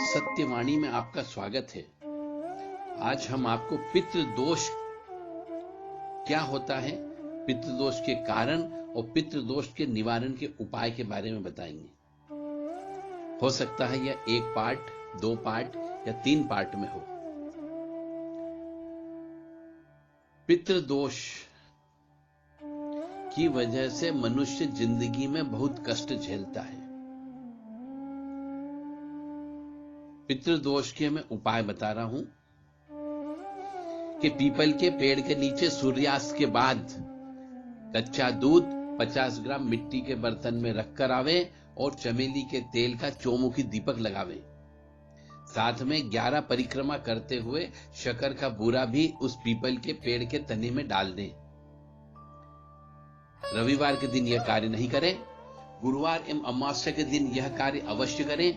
सत्यवाणी में आपका स्वागत है। आज हम आपको पितृदोष क्या होता है, पितृदोष के कारण और पितृदोष के निवारण के उपाय के बारे में बताएंगे। हो सकता है यह 1 पार्ट, 2 पार्ट या 3 पार्ट में हो। पितृदोष की वजह से मनुष्य जिंदगी में बहुत कष्ट झेलता है। पितृदोष के मैं उपाय बता रहा हूं कि पीपल के पेड़ के नीचे सूर्यास्त के बाद कच्चा दूध 50 ग्राम मिट्टी के बर्तन में रखकर आवे और चमेली के तेल का चौमुखी दीपक लगावे। साथ में 11 परिक्रमा करते हुए शक्कर का बूरा भी उस पीपल के पेड़ के तने में डाल दें। रविवार के दिन यह कार्य नहीं करें, गुरुवार एवं अमावस्या के दिन यह कार्य अवश्य करें।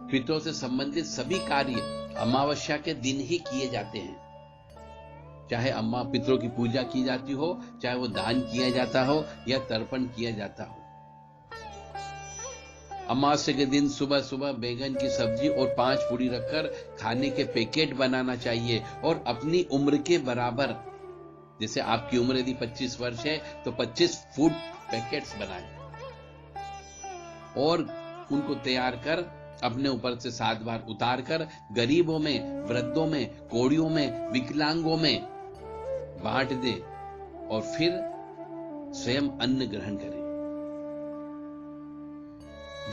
पितरों से संबंधित सभी कार्य अमावस्या के दिन ही किए जाते हैं। चाहे अम्मा पितरों की पूजा की जाती हो, चाहे वो दान किया जाता हो या तर्पण किया जाता हो। अमावस्या के दिन सुबह सुबह बैंगन की सब्जी और 5 पूरी रखकर खाने के पैकेट बनाना चाहिए और अपनी उम्र के बराबर, जैसे आपकी उम्र यदि 25 वर्ष है तो 25 फूड पैकेट्स बनाएं और उनको तैयार कर अपने ऊपर से 7 बार उतार कर गरीबों में, वृद्धों में, कोढ़ियों में, विकलांगों में बांट दे और फिर स्वयं अन्न ग्रहण करें।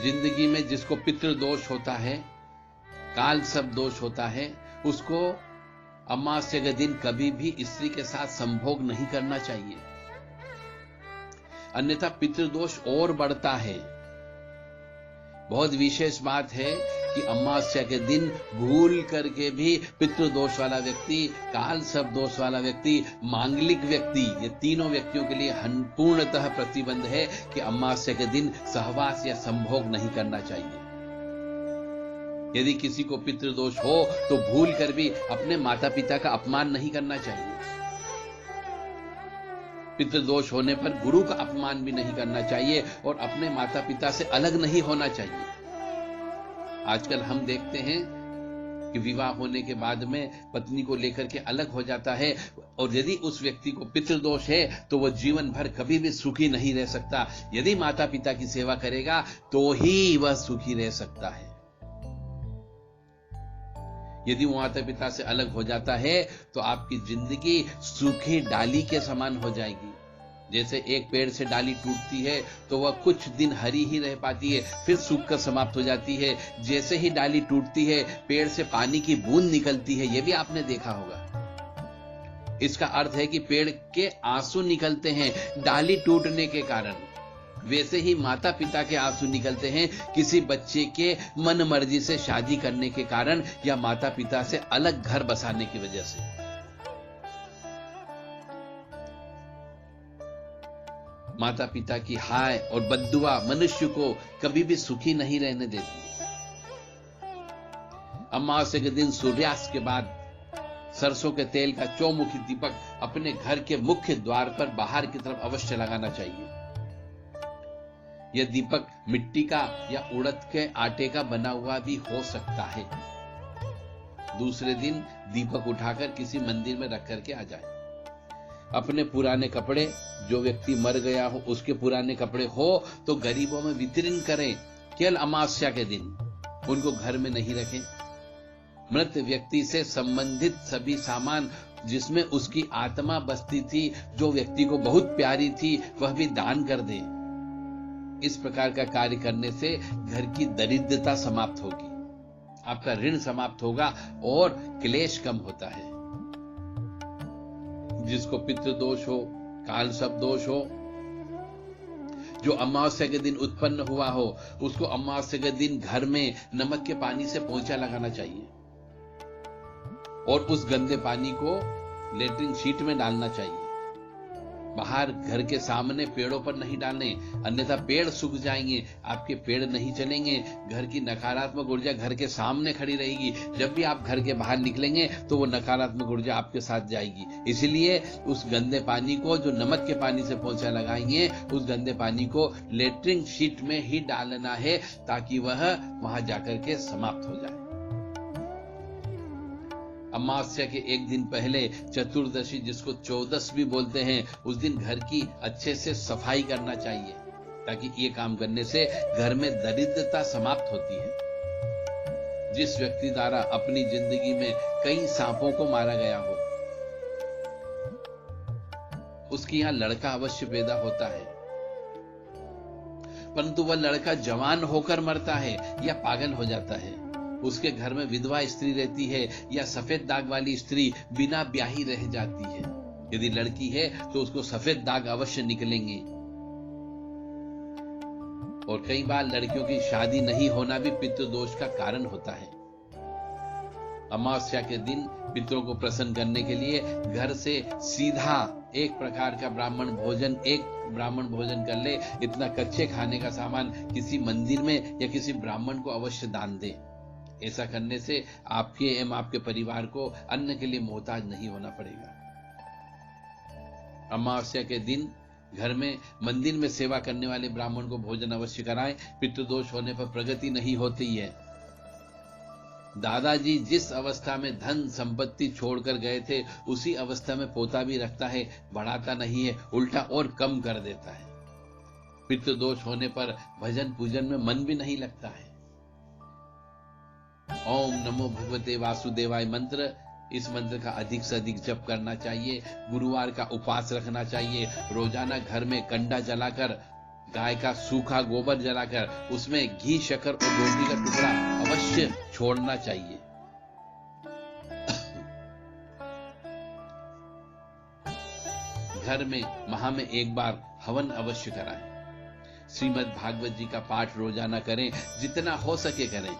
जिंदगी में जिसको पितृदोष होता है, काल सर्प दोष होता है, उसको अमावस्या के दिन कभी भी स्त्री के साथ संभोग नहीं करना चाहिए, अन्यथा पितृदोष और बढ़ता है। बहुत विशेष बात है कि अमावस्या के दिन भूल करके भी पितृदोष वाला व्यक्ति, काल सर्प दोष वाला व्यक्ति, मांगलिक व्यक्ति, ये तीनों व्यक्तियों के लिए पूर्णतः प्रतिबंध है कि अमावस्या के दिन सहवास या संभोग नहीं करना चाहिए। यदि किसी को पितृदोष हो तो भूल कर भी अपने माता पिता का अपमान नहीं करना चाहिए। पितृदोष होने पर गुरु का अपमान भी नहीं करना चाहिए और अपने माता पिता से अलग नहीं होना चाहिए। आजकल हम देखते हैं कि विवाह होने के बाद में पत्नी को लेकर के अलग हो जाता है और यदि उस व्यक्ति को पितृदोष है तो वह जीवन भर कभी भी सुखी नहीं रह सकता। यदि माता पिता की सेवा करेगा तो ही वह सुखी रह सकता है। यदि वो माता पिता से अलग हो जाता है तो आपकी जिंदगी सूखी डाली के समान हो जाएगी। जैसे एक पेड़ से डाली टूटती है तो वह कुछ दिन हरी ही रह पाती है, फिर सूख कर समाप्त हो जाती है। जैसे ही डाली टूटती है, पेड़ से पानी की बूंद निकलती है, यह भी आपने देखा होगा। इसका अर्थ है कि पेड़ के आंसू निकलते हैं डाली टूटने के कारण। वैसे ही माता पिता के आंसू निकलते हैं किसी बच्चे के मन मर्जी से शादी करने के कारण या माता पिता से अलग घर बसाने की वजह से। माता पिता की हाय और बद्दुआ मनुष्य को कभी भी सुखी नहीं रहने देती। अमावस्या के दिन सूर्यास्त के बाद सरसों के तेल का चौमुखी दीपक अपने घर के मुख्य द्वार पर बाहर की तरफ अवश्य लगाना चाहिए। यह दीपक मिट्टी का या उड़द के आटे का बना हुआ भी हो सकता है। दूसरे दिन दीपक उठाकर किसी मंदिर में रख करके आ जाए। अपने पुराने कपड़े, जो व्यक्ति मर गया हो उसके पुराने कपड़े हो तो गरीबों में वितरण करें। केवल अमावस्या के दिन उनको घर में नहीं रखें। मृत व्यक्ति से संबंधित सभी सामान जिसमें उसकी आत्मा बसती थी, जो व्यक्ति को बहुत प्यारी थी, वह भी दान कर दें। इस प्रकार का कार्य करने से घर की दरिद्रता समाप्त होगी, आपका ऋण समाप्त होगा और क्लेश कम होता है। जिसको पितृदोष हो, काल सर्प दोष हो, जो अमावस्या के दिन उत्पन्न हुआ हो, उसको अमावस्या के दिन घर में नमक के पानी से पोंछा लगाना चाहिए और उस गंदे पानी को लेटरिन शीट में डालना चाहिए बाहर घर के सामने पेड़ों पर नहीं डालने, अन्यथा पेड़ सूख जाएंगे, आपके पेड़ नहीं चलेंगे, घर की नकारात्मक ऊर्जा घर के सामने खड़ी रहेगी। जब भी आप घर के बाहर निकलेंगे तो वो नकारात्मक ऊर्जा आपके साथ जाएगी। इसलिए उस गंदे पानी को जो नमक के पानी से पोंछा लगाएंगे, उस गंदे पानी को लेटरिन शीट में ही डालना है ताकि वह वहां जाकर के समाप्त हो जाए। अमावस्या के एक दिन पहले चतुर्दशी, जिसको चौदस भी बोलते हैं, उस दिन घर की अच्छे से सफाई करना चाहिए ताकि ये काम करने से घर में दरिद्रता समाप्त होती है। जिस व्यक्ति द्वारा अपनी जिंदगी में कई सांपों को मारा गया हो, उसके यहां लड़का अवश्य पैदा होता है, परंतु वह लड़का जवान होकर मरता है या पागल हो जाता है। उसके घर में विधवा स्त्री रहती है या सफेद दाग वाली स्त्री बिना ब्याही रह जाती है। यदि लड़की है तो उसको सफेद दाग अवश्य निकलेंगे। और कई बार लड़कियों की शादी नहीं होना भी पितृदोष का कारण होता है। अमावस्या के दिन पितरों को प्रसन्न करने के लिए घर से सीधा एक प्रकार का ब्राह्मण भोजन कर ले। इतना कच्चे खाने का सामान किसी मंदिर में या किसी ब्राह्मण को अवश्य दान दे। ऐसा करने से आपके एवं आपके परिवार को अन्न के लिए मोहताज नहीं होना पड़ेगा। अमावस्या के दिन घर में मंदिर में सेवा करने वाले ब्राह्मण को भोजन अवश्य कराएं। पितृदोष होने पर प्रगति नहीं होती है। दादाजी जिस अवस्था में धन संपत्ति छोड़कर गए थे, उसी अवस्था में पोता भी रखता है, बढ़ाता नहीं है, उल्टा और कम कर देता है। पितृदोष होने पर भजन पूजन में मन भी नहीं लगता है। ओम नमो भगवते वासुदेवाय मंत्र, इस मंत्र का अधिक से अधिक जप करना चाहिए। गुरुवार का उपवास रखना चाहिए। रोजाना घर में कंडा जलाकर, गाय का सूखा गोबर जलाकर उसमें घी, शक्कर और रोटी का टुकड़ा अवश्य छोड़ना चाहिए। घर में माह में एक बार हवन अवश्य कराएं। श्रीमद् भागवत जी का पाठ रोजाना करें, जितना हो सके करें।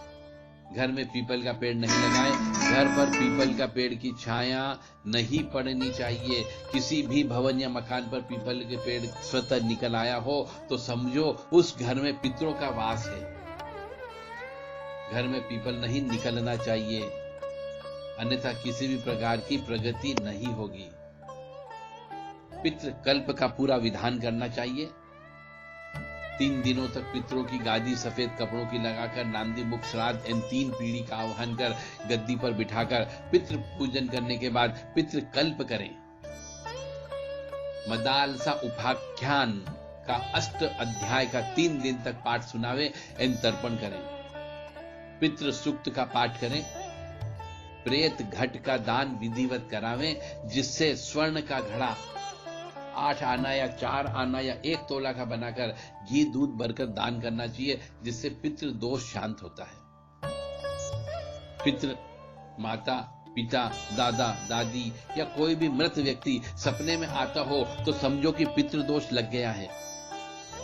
घर में पीपल का पेड़ नहीं लगाएं। घर पर पीपल का पेड़ की छाया नहीं पड़नी चाहिए। किसी भी भवन या मकान पर पीपल के पेड़ स्वतः निकल आया हो तो समझो उस घर में पितरों का वास है। घर में पीपल नहीं निकलना चाहिए, अन्यथा किसी भी प्रकार की प्रगति नहीं होगी। पितृ कल्प का पूरा विधान करना चाहिए। 3 दिनों तक पितरों की गादी सफेद कपड़ों की लगाकर नांदी मुख श्राद्ध इन 3 पीढ़ी का आह्वान कर गद्दी पर बिठाकर पितृ पूजन करने के बाद पितृ कल्प करें। मदालसा उपाख्यान का 8 अध्याय का 3 दिन तक पाठ सुनावे एवं तर्पण करें। पितृ सूक्त का पाठ करें। प्रेत घट का दान विधिवत करावें, जिससे स्वर्ण का घड़ा 8 आना या 4 आना या 1 तोला का बनाकर घी दूध भरकर दान करना चाहिए, जिससे पितृ दोष शांत होता है। पितृ माता, पिता, दादा, दादी या कोई भी मृत व्यक्ति सपने में आता हो तो समझो कि पितृ दोष लग गया है।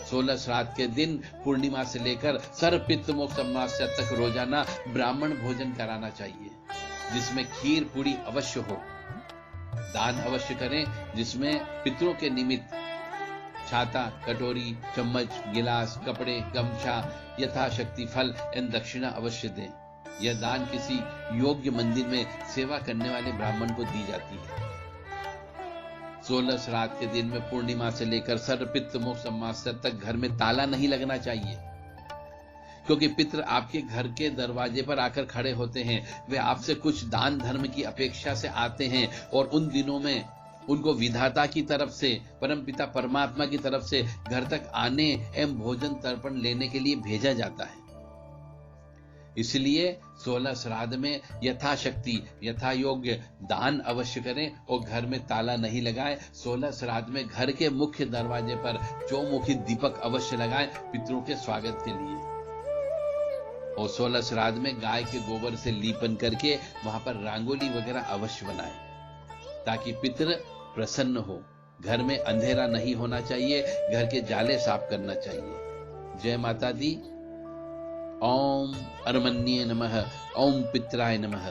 16 श्राद्ध के दिन पूर्णिमा से लेकर सर्वपितृ मोक्ष अमावस्या तक रोजाना ब्राह्मण भोजन कराना चाहिए, जिसमें खीर पूरी अवश्य हो। दान अवश्य करें, जिसमें पितरों के निमित्त छाता, कटोरी, चम्मच, गिलास, कपड़े, गमछा, यथाशक्ति फल एवं दक्षिणा अवश्य दें। यह दान किसी योग्य मंदिर में सेवा करने वाले ब्राह्मण को दी जाती है। 16 श्राद्ध के दिन में पूर्णिमा से लेकर सर्वपितृ मोक्ष अमावस्या तक घर में ताला नहीं लगना चाहिए, क्योंकि पितृ आपके घर के दरवाजे पर आकर खड़े होते हैं। वे आपसे कुछ दान धर्म की अपेक्षा से आते हैं और उन दिनों में उनको विधाता की तरफ से, परमपिता परमात्मा की तरफ से घर तक आने एवं भोजन तर्पण लेने के लिए भेजा जाता है। इसलिए 16 श्राद्ध में यथाशक्ति यथा योग्य दान अवश्य करें और घर में ताला नहीं लगाएं। 16 श्राद्ध में घर के मुख्य दरवाजे पर चौमुखी दीपक अवश्य लगाएं पितरों के स्वागत के लिए। और 16 श्राद्ध में गाय के गोबर से लीपन करके वहां पर रंगोली वगैरह अवश्य बनाएं, ताकि पितृ प्रसन्न हो। घर में अंधेरा नहीं होना चाहिए, घर के जाले साफ करना चाहिए। जय माता दी। ओम अर्मण्ये नमः। ओम पित्राय नमः।